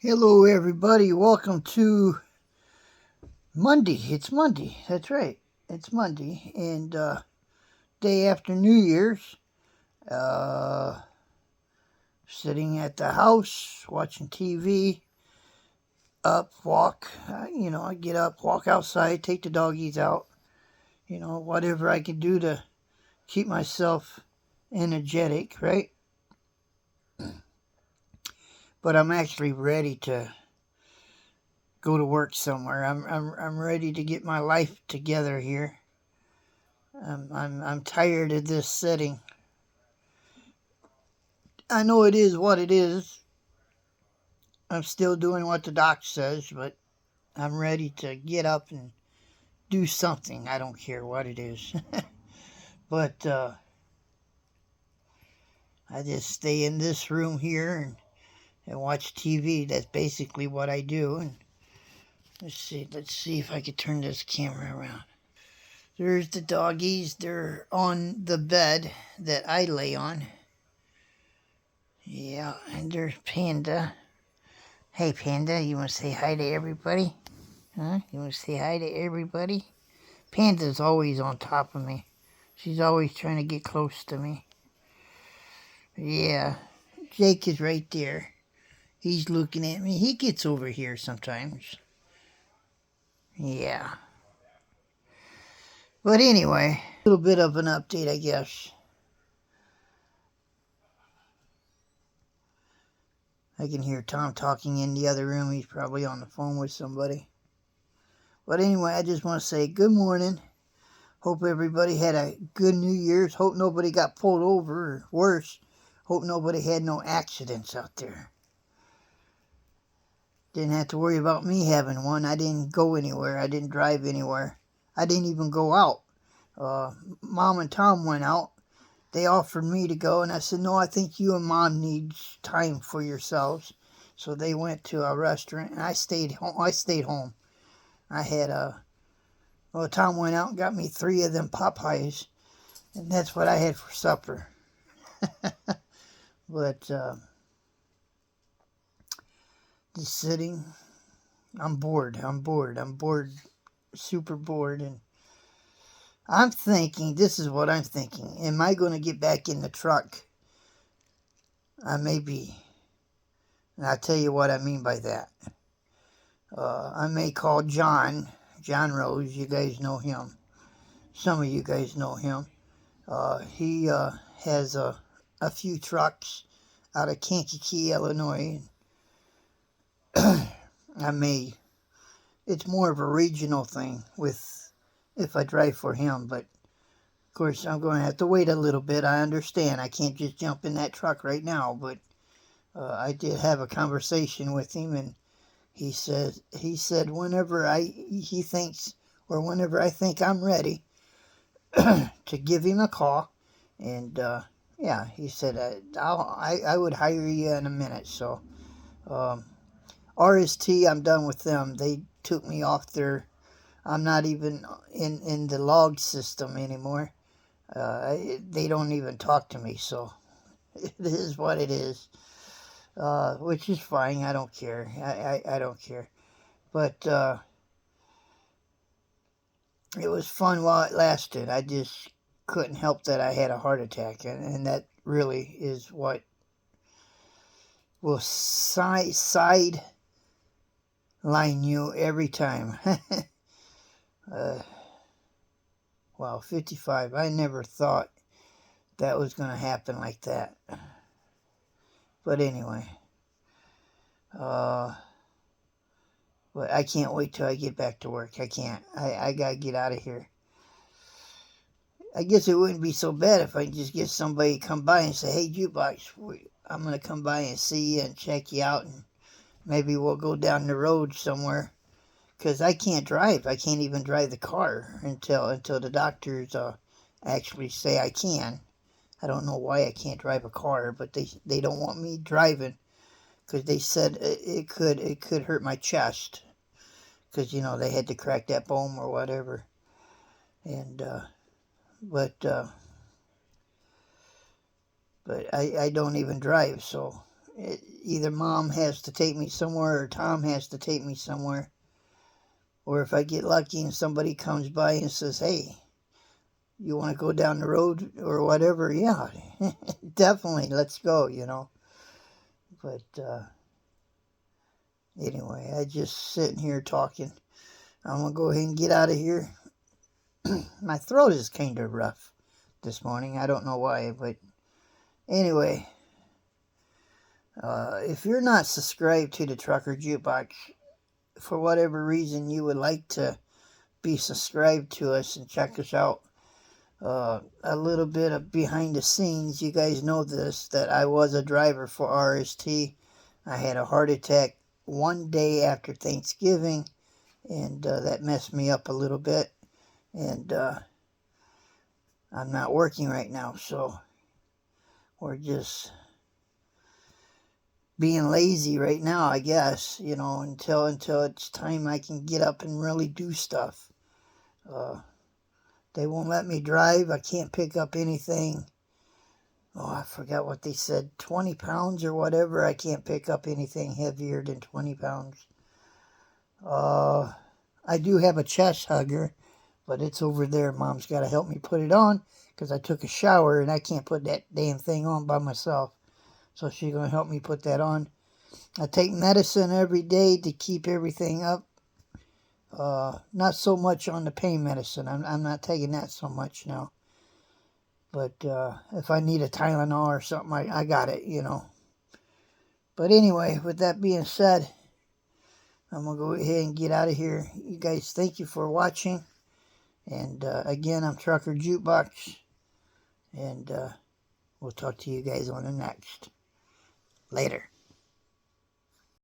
Hello, everybody. Welcome to Monday. It's Monday. That's right. It's Monday. And day after New Year's. Uh, Sitting at the house, watching TV. Up, walk. I get up, walk outside, take the doggies out. Whatever I can do to keep myself energetic, right? But I'm actually ready to go to work somewhere. I'm ready to get my life together here. I'm tired of this setting. I know it is what it is. I'm still doing what the doc says, but I'm ready to get up and do something. I don't care what it is. But I just stay in this room here and watch TV. That's basically what I do. And let's see if I can turn this camera around. There's the doggies. They're on the bed that I lay on. Yeah, and there's Panda. Hey, Panda, you want to say hi to everybody? Huh? You want to say hi to everybody? Panda's always on top of me. She's always trying to get close to me. Yeah, Jake is right there. He's looking at me. He gets over here sometimes. Yeah. But anyway, a little bit of an update, I guess. I can hear Tom talking in the other room. He's probably on the phone with somebody. But anyway, I just want to say good morning. Hope everybody had a good New Year's. Hope nobody got pulled over, or worse, hope nobody had no accidents out there. Didn't have to worry about me having one. I didn't go anywhere. I didn't drive anywhere. I didn't even go out. Mom and Tom went out. They offered me to go, and I said, no, I think you and Mom need time for yourselves. So they went to a restaurant, and I stayed home. I had Tom went out and got me 3 of them Popeyes, and that's what I had for supper. But just sitting, I'm bored, super bored, and I'm thinking, this is what I'm thinking, am I going to get back in the truck? I may be, and I'll tell you what I mean by that. I may call John Rose, you guys know him. Some of you guys know him. He has a few trucks out of Kankakee, Illinois. It's more of a regional thing if I drive for him, but of course I'm going to have to wait a little bit. I understand. I can't just jump in that truck right now, but I did have a conversation with him, and he said whenever I think I'm ready to give him a call, and yeah, he said I would hire you in a minute. So RST, I'm done with them. They took me off their. I'm not even in the log system anymore. They don't even talk to me, so it is what it is. Which is fine. I don't care. I don't care. But it was fun while it lasted. I just couldn't help that I had a heart attack, and that really is what will sideline you every time. Wow, 55. I never thought that was going to happen like that. But anyway, but I can't wait till I get back to work. I can't. I got to get out of here. I guess it wouldn't be so bad if I just get somebody to come by and say, hey, Jukebox, I'm going to come by and see you and check you out, and maybe we'll go down the road somewhere. Because I can't drive. I can't even drive the car until the doctors actually say I can. I don't know why I can't drive a car, but they don't want me driving because they said it could hurt my chest because they had to crack that bone or whatever. And but I don't even drive, so either Mom has to take me somewhere or Tom has to take me somewhere. Or if I get lucky and somebody comes by and says, hey, you want to go down the road or whatever? Yeah, definitely, let's go, you know. But anyway, I just sitting here talking. I'm going to go ahead and get out of here. My throat is kind of rough this morning. I don't know why, but anyway, if you're not subscribed to the Trucker Jukebox, for whatever reason you would like to be subscribed to us and check us out, a little bit of behind the scenes. You guys know this, that I was a driver for RST. I had a heart attack one day after Thanksgiving, and that messed me up a little bit. And I'm not working right now, so we're just being lazy right now, I guess, you know, until it's time I can get up and really do stuff. They won't let me drive. I can't pick up anything. Oh, I forgot what they said, 20 pounds or whatever. I can't pick up anything heavier than 20 pounds. I do have a chest hugger, but it's over there. Mom's got to help me put it on because I took a shower and I can't put that damn thing on by myself. So she's going to help me put that on. I take medicine every day to keep everything up. Not so much on the pain medicine. I'm not taking that so much now. But if I need a Tylenol or something, I got it, you know. But anyway, with that being said, I'm going to go ahead and get out of here. You guys, thank you for watching. And again, I'm Trucker Jukebox. And we'll talk to you guys on the next. Later.